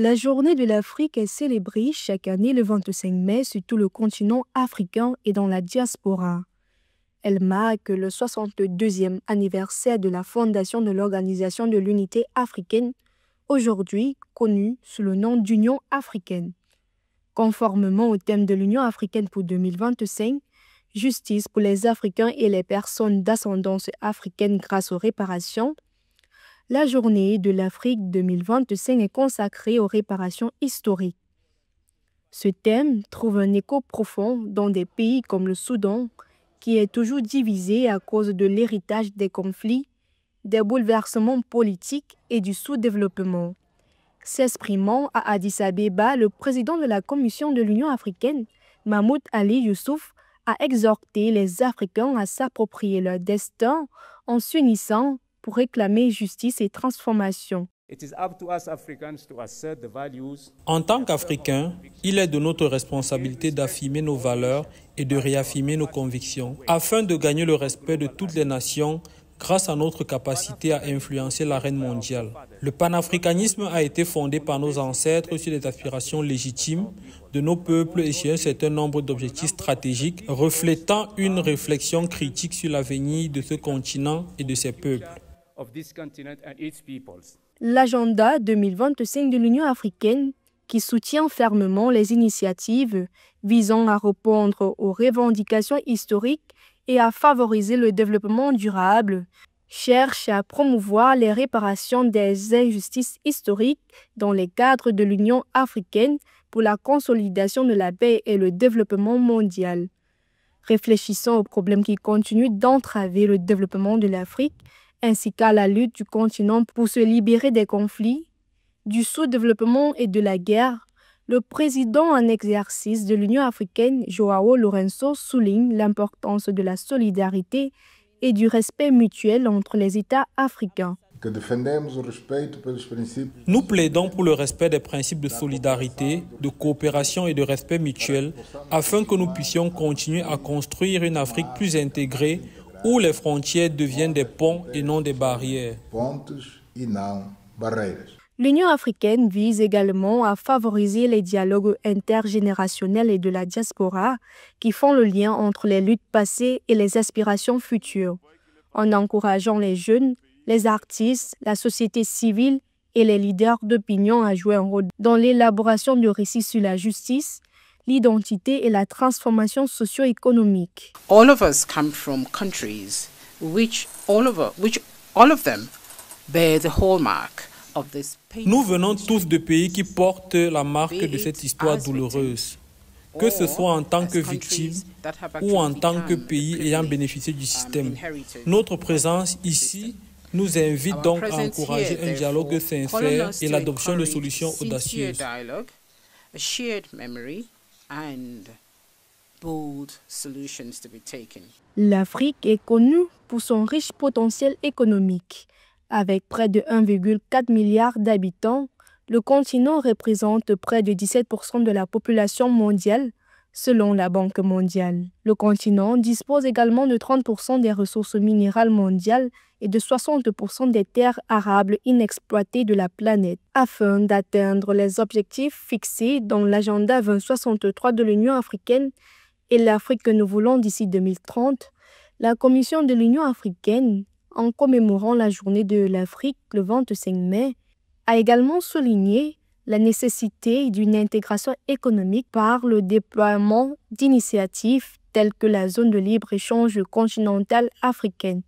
La journée de l'Afrique est célébrée chaque année le 25 mai sur tout le continent africain et dans la diaspora. Elle marque le 62e anniversaire de la fondation de l'Organisation de l'Unité africaine, aujourd'hui connue sous le nom d'Union africaine. Conformément au thème de l'Union africaine pour 2025, Justice pour les Africains et les personnes d'ascendance africaine grâce aux réparations, la journée de l'Afrique 2025 est consacrée aux réparations historiques. Ce thème trouve un écho profond dans des pays comme le Soudan, qui est toujours divisé à cause de l'héritage des conflits, des bouleversements politiques et du sous-développement. S'exprimant à Addis Abeba, le président de la Commission de l'Union africaine, Mahmoud Ali Youssouf, a exhorté les Africains à s'approprier leur destin en s'unissant pour réclamer justice et transformation. En tant qu'Africains, il est de notre responsabilité d'affirmer nos valeurs et de réaffirmer nos convictions, afin de gagner le respect de toutes les nations grâce à notre capacité à influencer l'arène mondiale. Le panafricanisme a été fondé par nos ancêtres sur des aspirations légitimes de nos peuples et sur un certain nombre d'objectifs stratégiques reflétant une réflexion critique sur l'avenir de ce continent et de ses peuples. L'agenda 2025 de l'Union africaine, qui soutient fermement les initiatives visant à répondre aux revendications historiques et à favoriser le développement durable, cherche à promouvoir les réparations des injustices historiques dans les cadres de l'Union africaine pour la consolidation de la paix et le développement mondial. Réfléchissant aux problèmes qui continuent d'entraver le développement de l'Afrique, ainsi qu'à la lutte du continent pour se libérer des conflits, du sous-développement et de la guerre, le président en exercice de l'Union africaine, João Lourenço, souligne l'importance de la solidarité et du respect mutuel entre les États africains. Nous plaidons pour le respect des principes de solidarité, de coopération et de respect mutuel afin que nous puissions continuer à construire une Afrique plus intégrée où les frontières deviennent des ponts et non des barrières. L'Union africaine vise également à favoriser les dialogues intergénérationnels et de la diaspora qui font le lien entre les luttes passées et les aspirations futures, en encourageant les jeunes, les artistes, la société civile et les leaders d'opinion à jouer un rôle dans l'élaboration de récits sur la justice, l'identité et la transformation socio-économique. All of us come from countries which all of them bear the hallmark of this pain. Nous venons tous de pays qui portent la marque de cette histoire douloureuse, que ce soit en tant que victime ou en tant que pays ayant bénéficié du système. Notre présence ici nous invite donc à encourager un dialogue sincère et l'adoption de solutions audacieuses. L'Afrique est connue pour son riche potentiel économique. Avec près de 1,4 milliard d'habitants, le continent représente près de 17% de la population mondiale, selon la Banque mondiale. Le continent dispose également de 30% des ressources minérales mondiales et de 60% des terres arables inexploitées de la planète. Afin d'atteindre les objectifs fixés dans l'agenda 2063 de l'Union africaine et l'Afrique que nous voulons d'ici 2030, la Commission de l'Union africaine, en commémorant la journée de l'Afrique le 25 mai, a également souligné la nécessité d'une intégration économique par le déploiement d'initiatives telles que la zone de libre-échange continentale africaine.